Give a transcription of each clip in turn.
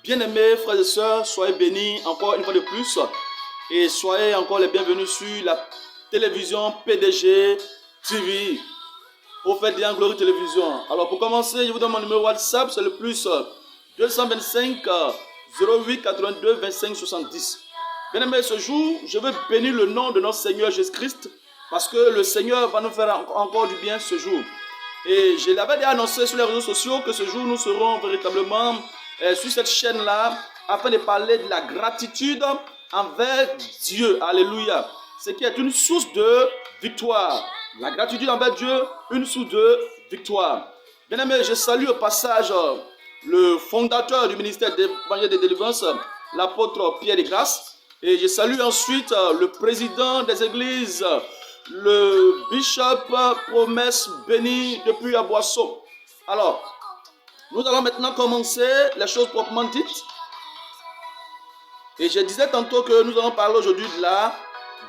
Bien-aimés frères et sœurs, soyez bénis encore une fois de plus et soyez encore les bienvenus sur la télévision PDG TV, Prophète Dian Glory Télévision. Alors pour commencer, je vous donne mon numéro WhatsApp, c'est le plus 225 08 82 25 70. Bien-aimés, ce jour, je veux bénir le nom de notre Seigneur Jésus-Christ parce que le Seigneur va nous faire encore du bien ce jour. Et je l'avais déjà annoncé sur les réseaux sociaux que ce jour, nous serons véritablement sur cette chaîne-là afin de parler de la gratitude envers Dieu. Alléluia. Ce qui est une source de victoire. La gratitude envers Dieu, une source de victoire. Bien aimé, je salue au passage le fondateur du ministère d'évangile de délivrance, l'apôtre Pierre de Grasse. Et je salue ensuite le président des églises, le bishop Promesse Béni depuis à Boisseau. Alors, nous allons maintenant commencer les choses proprement dites. Et je disais tantôt que nous allons parler aujourd'hui de la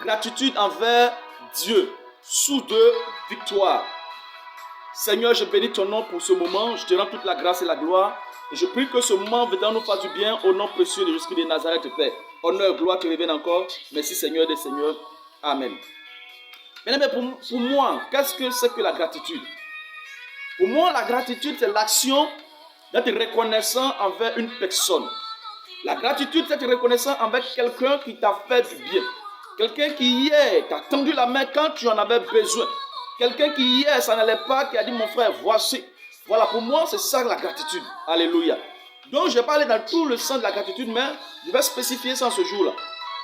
gratitude envers Dieu, sous de victoire. Seigneur, je bénis ton nom pour ce moment. Je te rends toute la grâce et la gloire. Et je prie que ce moment venant nous fasse du bien au nom précieux de Jésus-Christ de Nazareth, Père. Honneur, gloire te revienne encore. Merci Seigneur des Seigneurs. Amen. Mais pour moi, qu'est-ce que c'est que la gratitude? Pour moi, la gratitude, c'est l'action d'être reconnaissant envers une personne. La gratitude, c'est être reconnaissant envers quelqu'un qui t'a fait du bien. Quelqu'un qui hier t'a tendu la main quand tu en avais besoin. Quelqu'un qui hier, ça n'allait pas, qui a dit, mon frère, voici. Voilà, pour moi, c'est ça la gratitude. Alléluia. Donc, je vais parler dans tout le sens de la gratitude, mais je vais spécifier ça ce jour-là.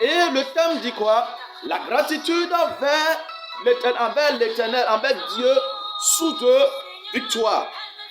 Et le thème dit quoi? La gratitude envers l'Éternel, envers Dieu, sous de victoire.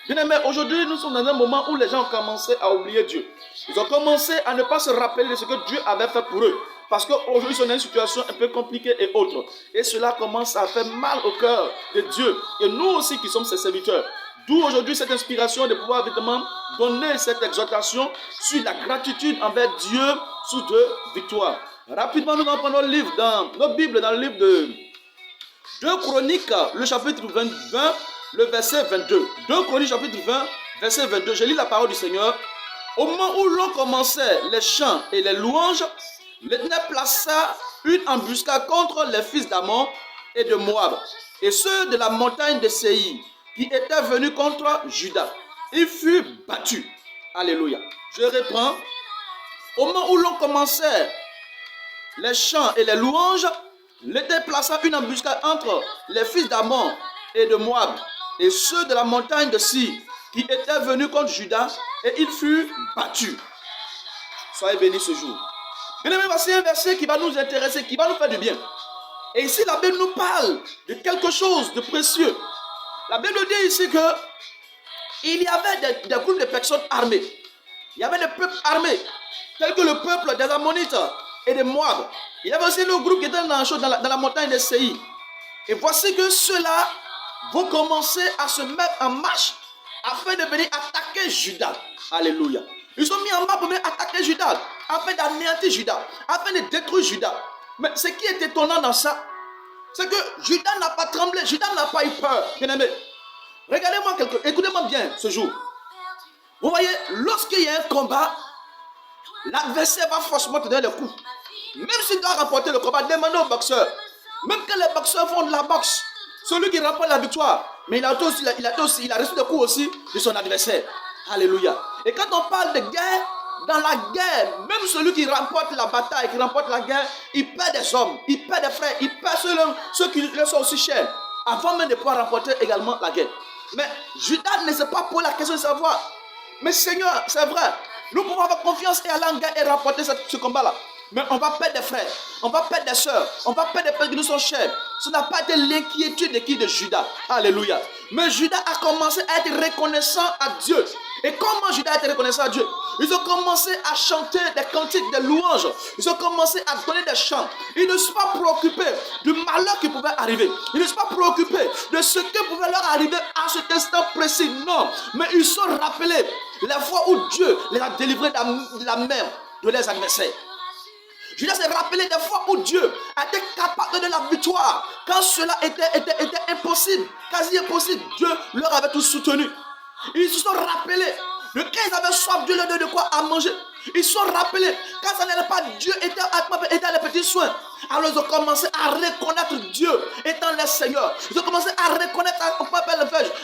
Bien aimé, aujourd'hui, nous sommes dans un moment où les gens ont commencé à oublier Dieu. Ils ont commencé à ne pas se rappeler de ce que Dieu avait fait pour eux. Parce qu'aujourd'hui, ils sont dans une situation un peu compliquée et autre. Et cela commence à faire mal au cœur de Dieu. Et nous aussi qui sommes ses serviteurs. D'où aujourd'hui cette inspiration de pouvoir évidemment donner cette exhortation sur la gratitude envers Dieu sous de victoire. Rapidement, nous allons prendre nos livres dans notre Bible, dans le livre de 2 Chroniques, le chapitre 20, le verset 22. 2 Chroniques, chapitre 20, verset 22. Je lis la parole du Seigneur. Au moment où l'on commençait les chants et les louanges, l'Éternel plaça une embuscade contre les fils d'Ammon et de Moab, et ceux de la montagne de Séir, qui étaient venus contre Juda. Il fut battu. Alléluia. Je reprends. Au moment où l'on commençait les chants et les louanges, l'Éternel plaça une embuscade entre les fils d'Ammon et de Moab, et ceux de la montagne de Séir, qui étaient venus contre Juda, et il fut battu. Soyez bénis ce jour. Bien aimé, voici un verset qui va nous intéresser, qui va nous faire du bien. Et ici, la Bible nous parle de quelque chose de précieux. La Bible dit ici que il y avait des groupes de personnes armées. Il y avait des peuples armés, tels que le peuple des Ammonites et des Moab. Il y avait aussi le groupe qui était dans la montagne de Séir. Et voici que ceux-là vont commencer à se mettre en marche afin de venir attaquer Juda. Alléluia. Ils sont mis en marche pour venir attaquer Juda, afin d'anéantir Juda, afin de détruire Juda. Mais ce qui est étonnant dans ça, c'est que Juda n'a pas tremblé, Juda n'a pas eu peur. Bien aimé, regardez-moi écoutez-moi bien ce jour. Vous voyez, lorsqu'il y a un combat, l'adversaire va forcément te donner le coup. Même s'il doit remporter le combat, demandez au boxeur. Même quand les boxeurs font de la boxe, celui qui remporte la victoire, mais il a reçu des coups aussi de son adversaire. Alléluia. Et quand on parle de guerre, dans la guerre, même celui qui remporte la bataille, qui remporte la guerre, il perd des hommes, il perd des frères, il perd ceux qui leur sont aussi chers, avant même de pouvoir remporter également la guerre. Mais Judas ne s'est pas posé la question de savoir, mais Seigneur, c'est vrai, nous pouvons avoir confiance et aller en guerre et remporter ce combat-là. Mais on va perdre des frères, on va perdre des soeurs, on va perdre des frères qui nous sont chers. Ce n'a pas été l'inquiétude de Judas. Alléluia. Mais Judas a commencé à être reconnaissant à Dieu. Et comment Judas a été reconnaissant à Dieu? Ils ont commencé à chanter des cantiques, des louanges. Ils ont commencé à donner des chants. Ils ne sont pas préoccupés du malheur qui pouvait arriver. Ils ne sont pas préoccupés de ce qui pouvait leur arriver à cet instant précis. Non. Mais ils sont rappelés la fois où Dieu les a délivrés de la main de leurs adversaires. Judas s'est rappelé des fois où Dieu a été capable de la victoire. Quand cela était impossible, quasi impossible, Dieu leur avait tout soutenu. Ils se sont rappelés Quand ils avaient soif, Dieu leur donnait de quoi à manger. Ils sont rappelés. Quand ça n'allait pas, Dieu était dans les petits soins. Alors ils ont commencé à reconnaître Dieu étant le Seigneur. Ils ont commencé à reconnaître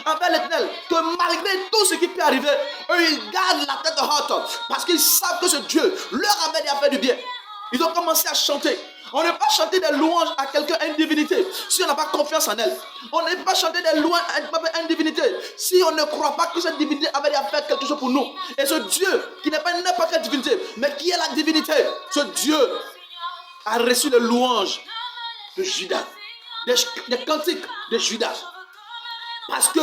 envers l'Éternel que malgré tout ce qui peut arriver, eux ils gardent la tête haute parce qu'ils savent que ce Dieu leur avait déjà fait du bien. Ils ont commencé à chanter. On ne peut pas chanter des louanges à quelqu'un, à une divinité, si on n'a pas confiance en elle. On ne peut pas chanter des louanges à une divinité, si on ne croit pas que cette divinité avait déjà fait quelque chose pour nous. Et ce Dieu, qui n'est pas n'importe quelle divinité, mais qui est la divinité, ce Dieu a reçu les louanges de Judas, des cantiques de Judas. Parce que,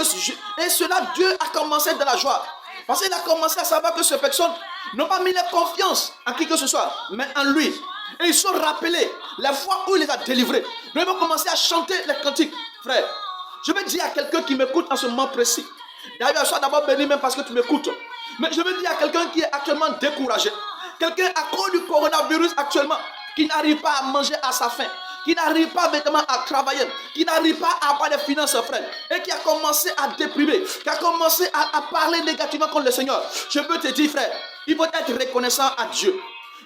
et cela, Dieu a commencé dans la joie. Parce qu'il a commencé à savoir que ces personnes n'ont pas mis leur confiance en qui que ce soit, mais en lui. Et ils sont rappelés la fois où il les a délivrés. Nous avons commencé à chanter les cantiques. Frère, je veux dire à quelqu'un qui m'écoute en ce moment précis. D'ailleurs, sois d'abord béni même parce que tu m'écoutes. Mais je veux dire à quelqu'un qui est actuellement découragé. Quelqu'un à cause du coronavirus actuellement, qui n'arrive pas à manger à sa faim, qui n'arrive pas vêtement à travailler, qui n'arrive pas à avoir des finances, frère, et qui a commencé à déprimer, qui a commencé à parler négativement contre le Seigneur. Je peux te dire, frère, il faut être reconnaissant à Dieu.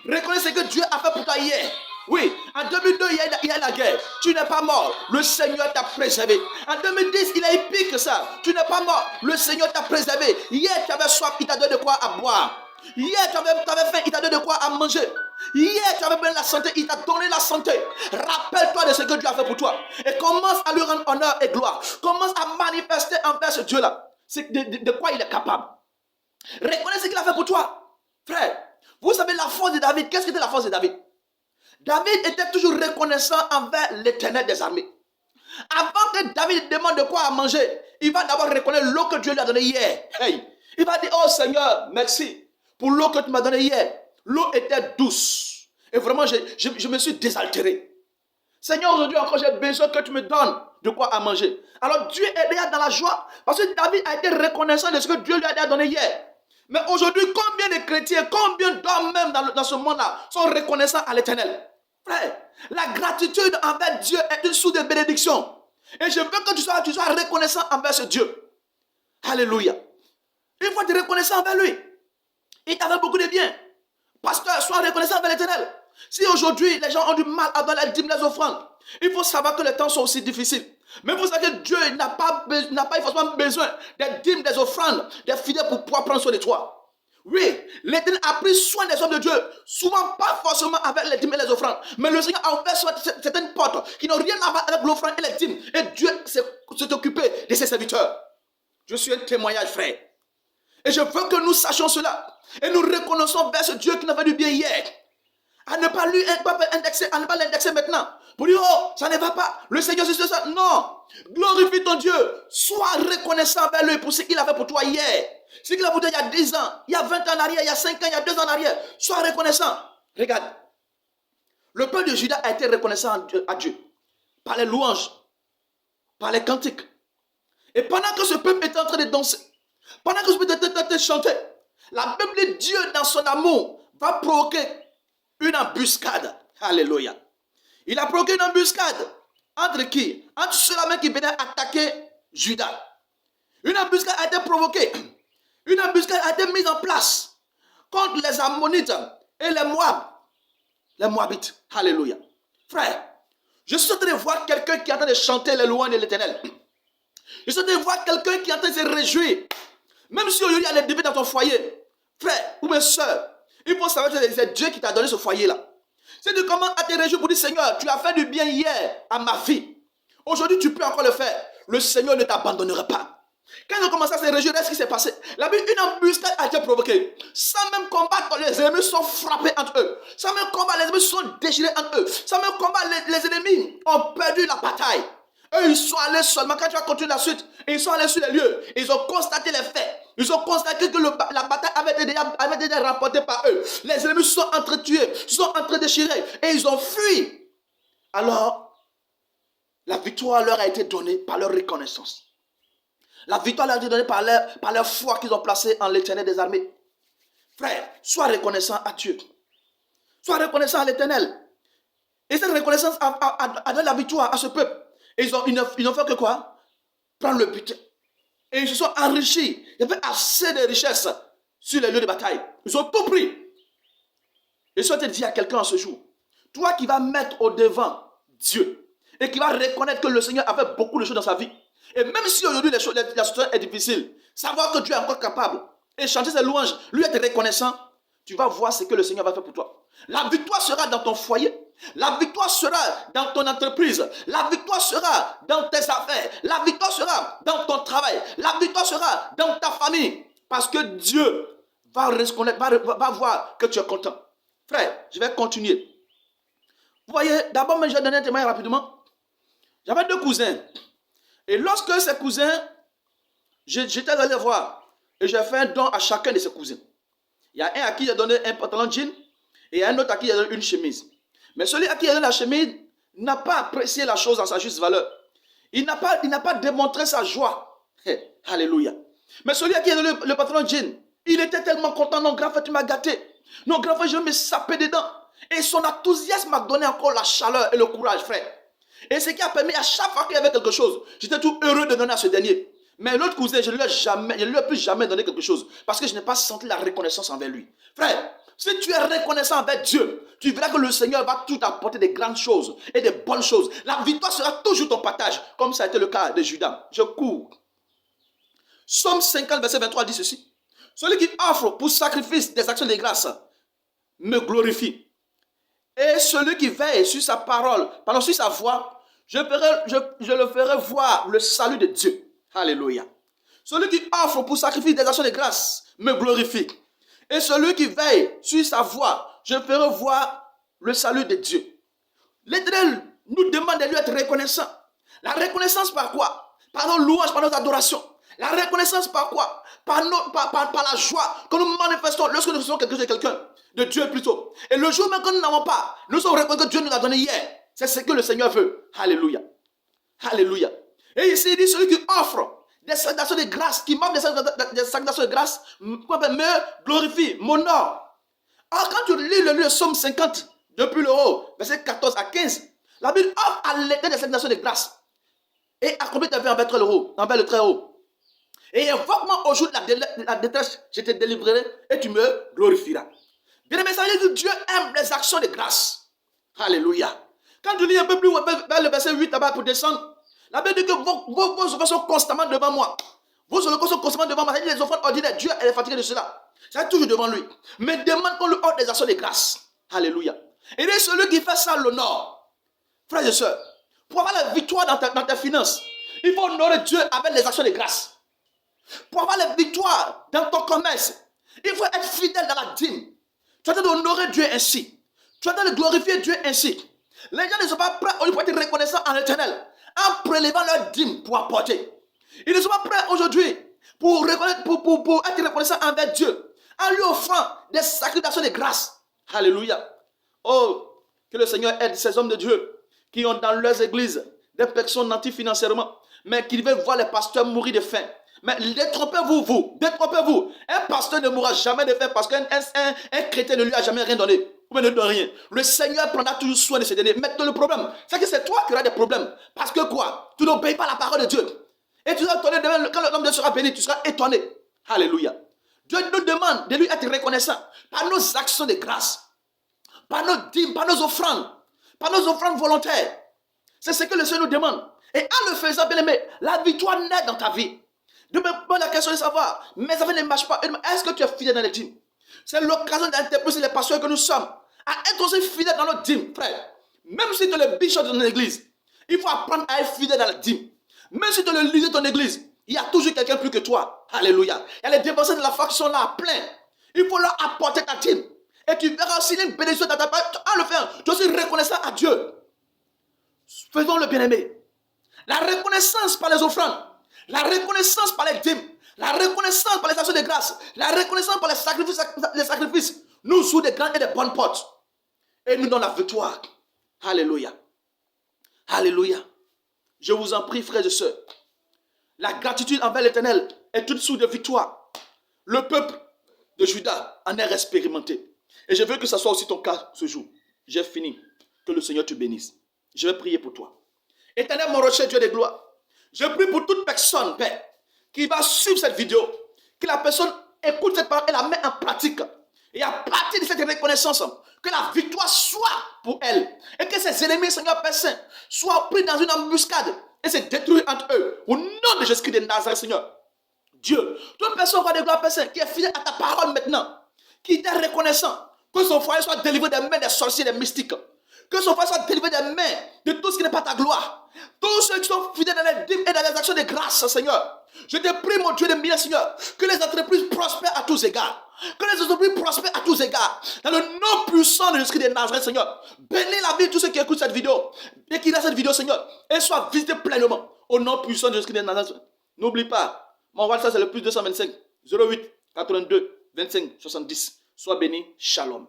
Reconnais ce que Dieu a fait pour toi hier. Oui, en 2002, il y a la guerre. Tu n'es pas mort. Le Seigneur t'a préservé. En 2010, il a eu pire que ça. Tu n'es pas mort. Le Seigneur t'a préservé. Hier, tu avais soif, il t'a donné de quoi à boire. Hier, tu avais faim, il t'a donné de quoi à manger. Hier, tu avais besoin de la santé, il t'a donné la santé. Rappelle-toi de ce que Dieu a fait pour toi. Et commence à lui rendre honneur et gloire. Commence à manifester envers ce Dieu-là. C'est de quoi il est capable. Reconnais ce qu'il a fait pour toi. Frère, vous savez la force de David. Qu'est-ce que était la force de David? David était toujours reconnaissant envers l'Éternel des armées. Avant que David demande de quoi à manger, il va d'abord reconnaître l'eau que Dieu lui a donnée hier. Hey. Il va dire, oh Seigneur, merci pour l'eau que tu m'as donnée hier. L'eau était douce. Et vraiment, je me suis désaltéré. Seigneur, aujourd'hui encore, j'ai besoin que tu me donnes de quoi à manger. Alors Dieu est déjà dans la joie parce que David a été reconnaissant de ce que Dieu lui a déjà donné hier. Mais aujourd'hui, combien de chrétiens, combien d'hommes même dans ce monde-là sont reconnaissants à l'Éternel? Frère, la gratitude envers Dieu est une source de bénédiction. Et je veux que tu sois reconnaissant envers ce Dieu. Alléluia. Il faut être reconnaissant envers lui. Il t'a fait beaucoup de bien. Pasteur, sois reconnaissant envers l'Éternel. Si aujourd'hui, les gens ont du mal à donner les dîmes, les offrandes, il faut savoir que les temps sont aussi difficiles. Mais vous savez que Dieu n'a pas forcément besoin des dîmes, des offrandes, des fidèles pour pouvoir prendre soin de toi. Oui, l'Éternel a pris soin des hommes de Dieu. Souvent pas forcément avec les dîmes et les offrandes. Mais le Seigneur a ouvert certaines portes qui n'ont rien à voir avec l'offrande et les dîmes. Et Dieu s'est occupé de ses serviteurs. Je suis un témoignage, frère. Et je veux que nous sachions cela. Et nous reconnaissons vers ce Dieu qui nous a fait du bien hier. À ne pas l'indexer maintenant. Pour dire, oh, ça ne va pas. Le Seigneur, c'est ça. Non. Glorifie ton Dieu. Sois reconnaissant vers lui pour ce qu'il a fait pour toi hier. Ce qu'il a fait pour toi il y a 10 ans, il y a 20 ans en arrière, il y a 5 ans, il y a 2 ans en arrière. Sois reconnaissant. Regarde. Le peuple de Juda a été reconnaissant à Dieu. Par les louanges. Par les cantiques. Et pendant que ce peuple était en train de danser, pendant que ce peuple était en train de chanter, la Bible dit Dieu dans son amour va provoquer une embuscade. Alléluia. Il a provoqué une embuscade. Entre qui? Entre ceux-là qui venaient attaquer Juda. Une embuscade a été provoquée. Une embuscade a été mise en place contre les Ammonites et les Moabites. Alléluia. Frère, je suis en train de voir quelqu'un qui est en train de chanter les louanges de l'Éternel. Je suis en train de voir quelqu'un qui est en train de se réjouir. Même si aujourd'hui il y a des défis dans ton foyer, frère ou mes soeurs, il faut savoir que c'est Dieu qui t'a donné ce foyer-là. Si tu commences à te réjouir pour dire, Seigneur, tu as fait du bien hier à ma vie. Aujourd'hui, tu peux encore le faire. Le Seigneur ne t'abandonnera pas. Quand ils ont commencé à se réjouir, qu'est-ce qui s'est passé? La Bible, une embuscade a été provoquée. Sans même combattre, les ennemis sont frappés entre eux. Sans même combattre, les ennemis sont déchirés entre eux. Sans même combattre, les ennemis ont perdu la bataille. Eux, ils sont allés seulement, quand tu vas continuer la suite, ils sont allés sur les lieux. Ils ont constaté les faits. Ils ont constaté que la bataille avait été déjà remportée par eux. Les ennemis se sont entretués, se sont déchirés et ils ont fui. Alors, la victoire leur a été donnée par leur reconnaissance. La victoire leur a été donnée par leur foi qu'ils ont placée en l'Éternel des armées. Frère, sois reconnaissant à Dieu. Sois reconnaissant à l'Éternel. Et cette reconnaissance a donné la victoire à ce peuple. Et ils n'ont fait que quoi? Prendre le butin. Et ils se sont enrichis. Il y avait assez de richesses sur les lieux de bataille. Ils ont tout pris. Et je souhaite dire à quelqu'un en ce jour, toi qui vas mettre au devant Dieu et qui va reconnaître que le Seigneur a fait beaucoup de choses dans sa vie. Et même si aujourd'hui la situation est difficile, savoir que Dieu est encore capable et chanter ses louanges, lui être reconnaissant, tu vas voir ce que le Seigneur va faire pour toi. La victoire sera dans ton foyer. La victoire sera dans ton entreprise. La victoire sera dans tes affaires. La victoire sera dans ton travail. La victoire sera dans ta famille. Parce que Dieu va reconnaître, va voir que tu es content. Frère, je vais continuer. Vous voyez, d'abord, je vais donner un témoignage rapidement. J'avais 2 cousins. Et lorsque ces cousins, j'étais allé les voir. Et j'ai fait un don à chacun de ces cousins. Il y a un à qui j'ai donné un pantalon jean. Et il y a un autre à qui j'ai donné une chemise. Mais celui à qui j'ai donné la chemise n'a pas apprécié la chose en sa juste valeur. Il n'a pas démontré sa joie. Hey, alléluia. Mais celui à qui j'ai donné le pantalon jean, il était tellement content. Non, grand frère, tu m'as gâté. Non, grand frère, je vais me saper dedans. Et son enthousiasme m'a donné encore la chaleur et le courage, frère. Et ce qui a permis à chaque fois qu'il y avait quelque chose, j'étais tout heureux de donner à ce dernier. Mais l'autre cousin, je ne lui ai plus jamais donné quelque chose. Parce que je n'ai pas senti la reconnaissance envers lui. Frère, si tu es reconnaissant envers Dieu, tu verras que le Seigneur va tout apporter des grandes choses et des bonnes choses. La victoire sera toujours ton partage, comme ça a été le cas de Judas. Je cours. Psaume 50, verset 23 dit ceci. Celui qui offre pour sacrifice des actions de grâce me glorifie. Et celui qui veille sur sa parole, pardon, sur sa voix, je le ferai voir le salut de Dieu. Alléluia. Celui qui offre pour sacrifice des actions de grâce me glorifie. Et celui qui veille sur sa voix, je ferai voir le salut de Dieu. L'Éternel nous demande de lui être reconnaissant. La reconnaissance par quoi? Par nos louanges, par nos adorations. La reconnaissance par quoi? Par la joie que nous manifestons lorsque nous faisons quelque chose de quelqu'un. De Dieu plutôt. Et le jour même que nous n'avons pas, nous sommes reconnus que Dieu nous a donné hier. C'est ce que le Seigneur veut. Alléluia. Alléluia. Et ici, il dit celui qui offre des salutations de grâce, qui m'offre des salutations de grâce, me glorifie, m'honore. Alors quand tu lis le Psaume 50, depuis le haut, verset 14 à 15, la Bible offre à l'Éternel des salutations de grâce. Et accomplit ta vie envers le très haut. Et invoque-moi au jour de la détresse, je te délivrerai et tu me glorifieras. Bien-aimé, ça veut dire que Dieu aime les actions de grâce. Alléluia. Quand tu lis un peu plus vers le verset 8 là-bas pour descendre, la Bible dit que vos offrandes sont constamment devant moi. Vos holocaustes sont constamment devant moi. C'est-à-dire les offrandes ordinaires. Dieu est fatigué de cela. C'est toujours devant lui. Mais demande qu'on lui offre des actions de grâce. Alléluia. Et il est celui qui fait ça l'honneur. Frères et sœurs, pour avoir la victoire dans tes finances, il faut honorer Dieu avec les actions de grâce. Pour avoir la victoire dans ton commerce, il faut être fidèle dans la dîme. Tu as d'honorer Dieu ainsi. Tu as de glorifier Dieu ainsi. Les gens ne sont pas prêts pour être reconnaissants en l'Éternel en prélevant leur dîme pour apporter. Ils ne sont pas prêts aujourd'hui pour être reconnaissants envers Dieu en lui offrant des sacrifices de grâce. Alléluia. Oh, que le Seigneur aide ces hommes de Dieu qui ont dans leurs églises des personnes nantis financièrement, mais qui veulent voir les pasteurs mourir de faim. Mais détrompez-vous, détrompez-vous. Un pasteur ne mourra jamais de faim parce qu'un chrétien ne lui a jamais rien donné. Ou bien ne donne rien. Le Seigneur prendra toujours soin de ses derniers. Mais le problème, c'est que c'est toi qui auras des problèmes. Parce que quoi? Tu n'obéis pas la parole de Dieu. Et tu seras étonné demain, quand l'homme de Dieu sera béni, tu seras étonné. Alléluia. Dieu nous demande de lui être reconnaissant par nos actions de grâce, par nos dîmes, par nos offrandes volontaires. C'est ce que le Seigneur nous demande. Et en le faisant, bien aimé, la victoire naît dans ta vie. De me poser la question de savoir, mes affaires ne marchent pas. Est-ce que tu es fidèle dans les dîmes? C'est l'occasion d'interpeller les pasteurs que nous sommes à être aussi fidèles dans notre dîme, frère. Même si tu es le bishop de ton église, il faut apprendre à être fidèle dans la dîme. Même si tu es le leader de ton église, il y a toujours quelqu'un plus que toi. Alléluia. Il y a les dépenseurs de la foi qui sont là, plein. Il faut leur apporter ta dîme. Et tu verras aussi une bénédiction dans ta part. En le faisant, tu es aussi reconnaissant à Dieu. Faisons le bien-aimé. La reconnaissance par les offrandes. La reconnaissance par les dîmes, la reconnaissance par les actions de grâce, la reconnaissance par les sacrifices, nous ouvrent des grandes et des bonnes portes. Et nous donnons la victoire. Alléluia. Alléluia. Je vous en prie, frères et sœurs. La gratitude envers l'Éternel est toute source de victoire. Le peuple de Juda en est expérimenté. Et je veux que ce soit aussi ton cas ce jour. J'ai fini. Que le Seigneur te bénisse. Je vais prier pour toi. Éternel, mon rocher, Dieu de gloire. Je prie pour toute personne, Père, qui va suivre cette vidéo, que la personne écoute cette parole et la met en pratique. Et à partir de cette reconnaissance, que la victoire soit pour elle. Et que ses ennemis, Seigneur Père Saint, soient pris dans une embuscade et se détruisent entre eux. Au nom de Jésus-Christ de Nazareth, Seigneur. Dieu, toute personne, roi de gloire, Père Saint, qui est fidèle à ta parole maintenant, qui est reconnaissant, que son foyer soit délivré des mains des sorciers, des mystiques. Que son foyer soit délivré des mains de tout ce qui n'est pas ta gloire. Tous ceux qui sont fidèles dans les dîmes et dans les actions de grâce, Seigneur. Je te prie, mon Dieu de milles, Seigneur, que les entreprises prospèrent à tous égards. Que les entreprises prospèrent à tous égards. Dans le nom puissant de Jésus-Christ de Nazareth, Seigneur. Bénis la vie de tous ceux qui écoutent cette vidéo. Et qui regardent cette vidéo, Seigneur. Et soient visités pleinement. Au nom puissant de Jésus-Christ de Nazareth. N'oublie pas, mon WhatsApp c'est le plus 225 08 82 25 70. Sois béni. Shalom.